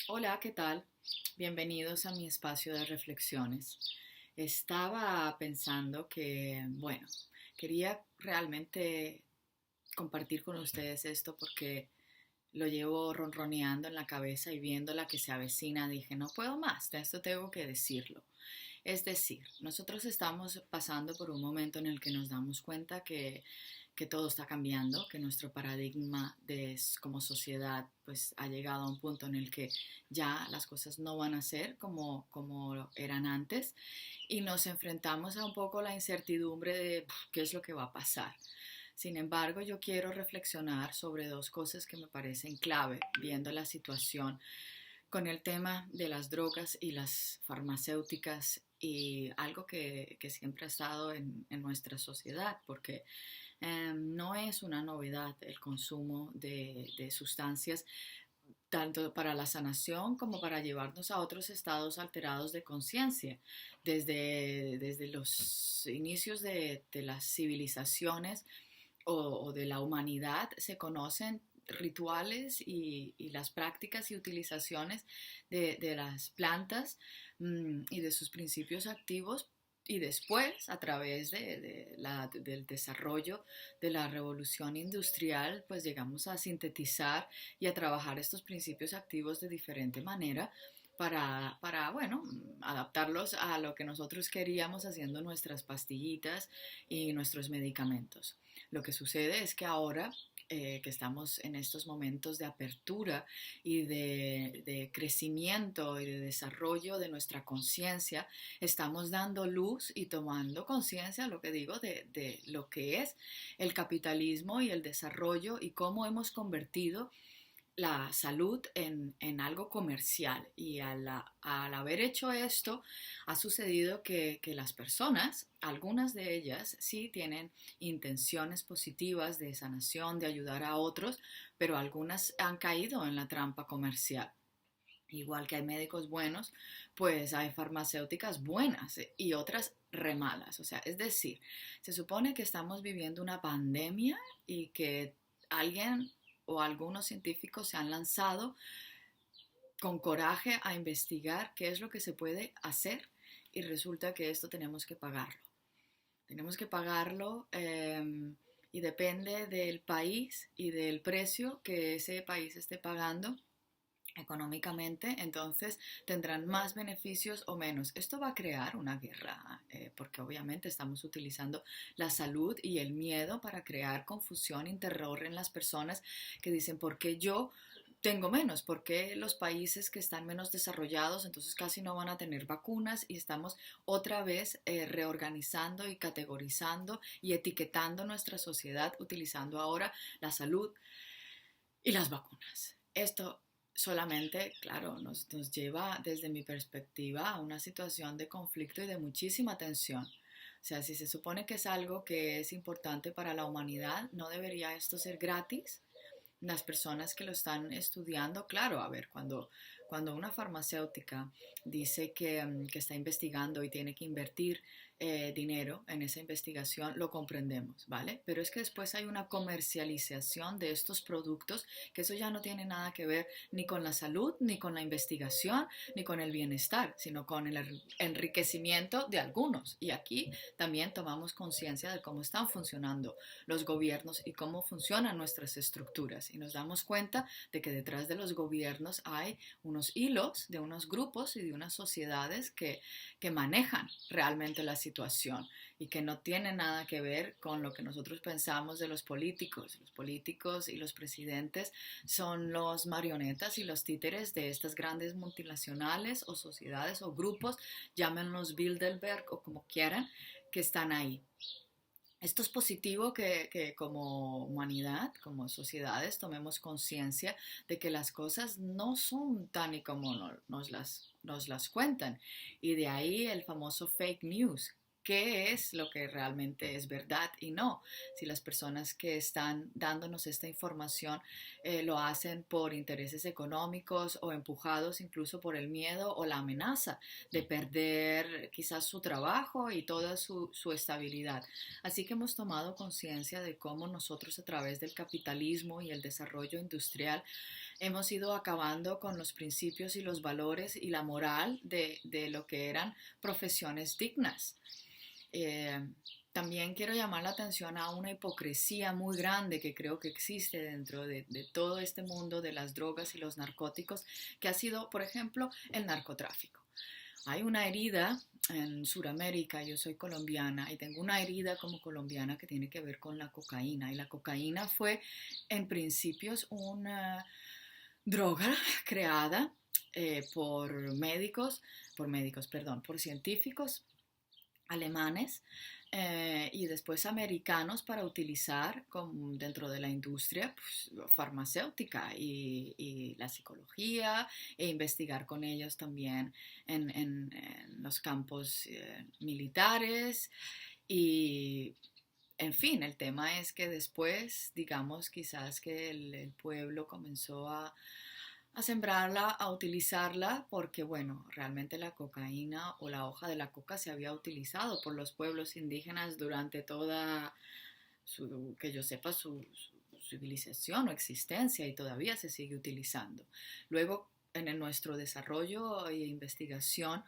Hola, ¿qué tal? Bienvenidos a mi espacio de reflexiones. Estaba pensando que, bueno, quería realmente compartir con ustedes esto porque lo llevo ronroneando en la cabeza y viendo la que se avecina, dije, no puedo más, de esto tengo que decirlo. Es decir, nosotros estamos pasando por un momento en el que nos damos cuenta que todo está cambiando, que nuestro paradigma como sociedad pues ha llegado a un punto en el que ya las cosas no van a ser como eran antes y nos enfrentamos a un poco la incertidumbre de qué es lo que va a pasar. Sin embargo, yo quiero reflexionar sobre dos cosas que me parecen clave viendo la situación con el tema de las drogas y las farmacéuticas y algo que siempre ha estado en nuestra sociedad, porque no es una novedad el consumo de sustancias tanto para la sanación como para llevarnos a otros estados alterados de conciencia. Desde los inicios de las civilizaciones o de la humanidad se conocen rituales y las prácticas y utilizaciones de las plantas y de sus principios activos y después, a través del desarrollo de la revolución industrial, pues llegamos a sintetizar y a trabajar estos principios activos de diferente manera bueno, adaptarlos a lo que nosotros queríamos haciendo nuestras pastillitas y nuestros medicamentos. Lo que sucede es que ahora que estamos en estos momentos de apertura y de crecimiento y de desarrollo de nuestra conciencia, estamos dando luz y tomando conciencia, lo que digo, de lo que es el capitalismo y el desarrollo y cómo hemos convertido la salud en algo comercial y al haber hecho esto ha sucedido que las personas, algunas de ellas sí tienen intenciones positivas de sanación, de ayudar a otros, pero algunas han caído en la trampa comercial. Igual que hay médicos buenos, pues hay farmacéuticas buenas y otras re malas. O sea, es decir, se supone que estamos viviendo una pandemia y que alguien o algunos científicos se han lanzado con coraje a investigar qué es lo que se puede hacer y resulta que esto tenemos que pagarlo. Tenemos que pagarlo y depende del país y del precio que ese país esté pagando económicamente, entonces tendrán más beneficios o menos. Esto va a crear una guerra, porque obviamente estamos utilizando la salud y el miedo para crear confusión y terror en las personas que dicen, ¿por qué yo tengo menos? ¿Por qué los países que están menos desarrollados entonces casi no van a tener vacunas? Y estamos otra vez reorganizando y categorizando y etiquetando nuestra sociedad utilizando ahora la salud y las vacunas. Esto solamente, claro, nos lleva desde mi perspectiva a una situación de conflicto y de muchísima tensión. O sea, si se supone que es algo que es importante para la humanidad, ¿no debería esto ser gratis? Las personas que lo están estudiando, claro, a ver, cuando una farmacéutica dice que está investigando y tiene que invertir dinero en esa investigación, lo comprendemos, ¿vale? Pero es que después hay una comercialización de estos productos que eso ya no tiene nada que ver ni con la salud, ni con la investigación, ni con el bienestar, sino con el enriquecimiento de algunos. Y aquí también tomamos conciencia de cómo están funcionando los gobiernos y cómo funcionan nuestras estructuras. Y nos damos cuenta de que detrás de los gobiernos hay unos hilos de unos grupos y de unas sociedades que manejan realmente la situación y que no tienen nada que ver con lo que nosotros pensamos de los políticos. Los políticos y los presidentes son los marionetas y los títeres de estas grandes multinacionales o sociedades o grupos, llámenlos Bilderberg o como quieran, que están ahí. Esto es positivo que como humanidad, como sociedades, tomemos conciencia de que las cosas no son tan y como nos las cuentan. Y de ahí el famoso fake news. ¿Qué es lo que realmente es verdad y no? Si las personas que están dándonos esta información lo hacen por intereses económicos o empujados incluso por el miedo o la amenaza de perder quizás su trabajo y toda su estabilidad. Así que hemos tomado conciencia de cómo nosotros a través del capitalismo y el desarrollo industrial hemos ido acabando con los principios y los valores y la moral de lo que eran profesiones dignas. Eh, También quiero llamar la atención a una hipocresía muy grande que creo que existe dentro de todo este mundo de las drogas y los narcóticos, que ha sido, por ejemplo, el narcotráfico. Hay una herida en Sudamérica, yo soy colombiana y tengo una herida como colombiana que tiene que ver con la cocaína. Y la cocaína fue en principios una droga creada por científicos alemanes y después americanos para utilizar dentro de la industria pues, farmacéutica y la psicología e investigar con ellos también en los campos militares y en fin, el tema es que después, digamos, quizás que el pueblo comenzó a sembrarla, a utilizarla, porque bueno, realmente la cocaína o la hoja de la coca se había utilizado por los pueblos indígenas durante toda, que yo sepa, su civilización o existencia y todavía se sigue utilizando. Luego, en nuestro desarrollo e investigación,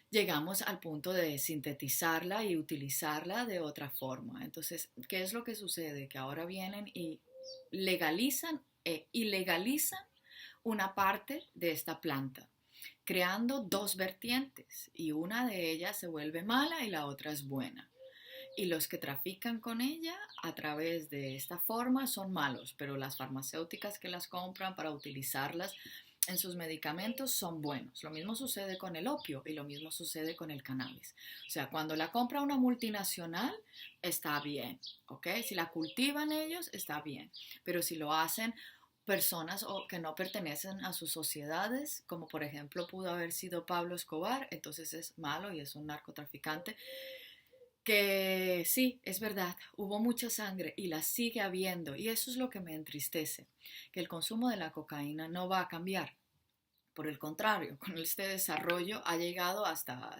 llegamos al punto de sintetizarla y utilizarla de otra forma. Entonces, ¿qué es lo que sucede? Que ahora vienen y legalizan e ilegalizan una parte de esta planta, creando dos vertientes y una de ellas se vuelve mala y la otra es buena. Y los que trafican con ella a través de esta forma son malos, pero las farmacéuticas que las compran para utilizarlas en sus medicamentos son buenos. Lo mismo sucede con el opio y lo mismo sucede con el cannabis. O sea, cuando la compra una multinacional, está bien, ¿ok? Si la cultivan ellos, está bien. Pero si lo hacen personas que no pertenecen a sus sociedades, como por ejemplo pudo haber sido Pablo Escobar, entonces es malo y es un narcotraficante que sí, es verdad, hubo mucha sangre y la sigue habiendo y eso es lo que me entristece, que el consumo de la cocaína no va a cambiar. Por el contrario, con este desarrollo ha llegado hasta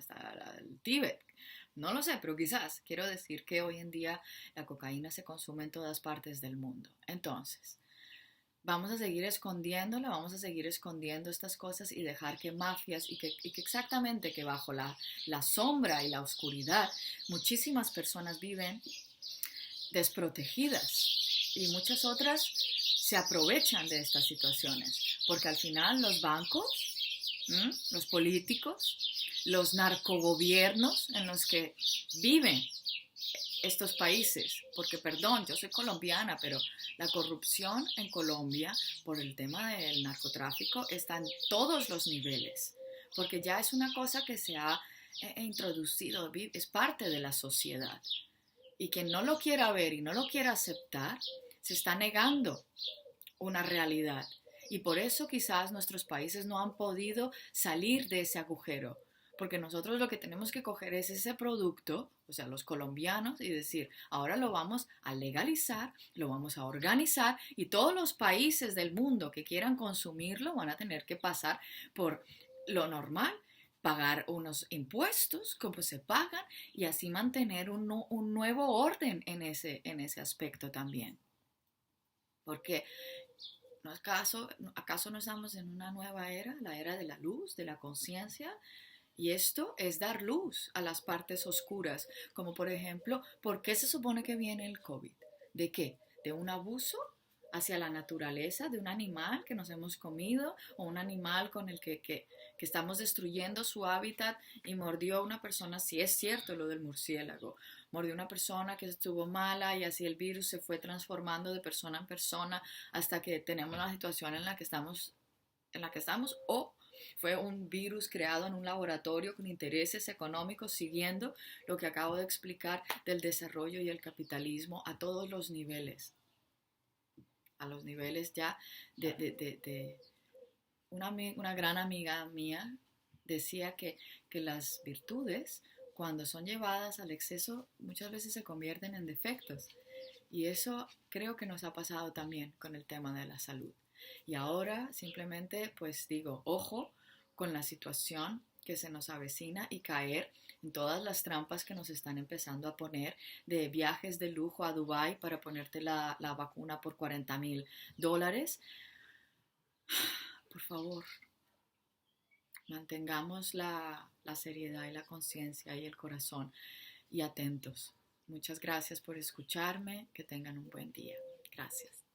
el Tíbet. No lo sé, pero quizás quiero decir que hoy en día la cocaína se consume en todas partes del mundo. Entonces, vamos a seguir escondiéndola, vamos a seguir escondiendo estas cosas y dejar que mafias y que exactamente que bajo la sombra y la oscuridad muchísimas personas viven desprotegidas y muchas otras se aprovechan de estas situaciones porque al final los bancos, los políticos, los narcogobiernos en los que viven estos países, porque perdón, yo soy colombiana, pero la corrupción en Colombia por el tema del narcotráfico está en todos los niveles, porque ya es una cosa que se ha introducido, es parte de la sociedad. Y quien no lo quiera ver y no lo quiera aceptar, se está negando una realidad. Y por eso quizás nuestros países no han podido salir de ese agujero, porque nosotros lo que tenemos que coger es ese producto, o sea, los colombianos, y decir, ahora lo vamos a legalizar, lo vamos a organizar y todos los países del mundo que quieran consumirlo van a tener que pasar por lo normal, pagar unos impuestos como se pagan y así mantener un nuevo orden en ese aspecto también. Porque ¿acaso no estamos en una nueva era, la era de la luz, de la conciencia? Y esto es dar luz a las partes oscuras, como por ejemplo, ¿por qué se supone que viene el COVID? ¿De qué? ¿De un abuso hacia la naturaleza, de un animal que nos hemos comido o un animal con el que estamos destruyendo su hábitat y mordió a una persona? Si es cierto lo del murciélago, mordió a una persona que estuvo mala y así el virus se fue transformando de persona en persona hasta que tenemos la situación en la que estamos o fue un virus creado en un laboratorio con intereses económicos siguiendo lo que acabo de explicar del desarrollo y el capitalismo a todos los niveles. A los niveles ya de una gran amiga mía decía que las virtudes, cuando son llevadas al exceso, muchas veces se convierten en defectos. Y eso creo que nos ha pasado también con el tema de la salud. Y ahora simplemente pues digo, ojo con la situación que se nos avecina y caer en todas las trampas que nos están empezando a poner de viajes de lujo a Dubái para ponerte la vacuna por $40,000 Por favor, mantengamos la seriedad y la conciencia y el corazón y atentos. Muchas gracias por escucharme. Que tengan un buen día. Gracias.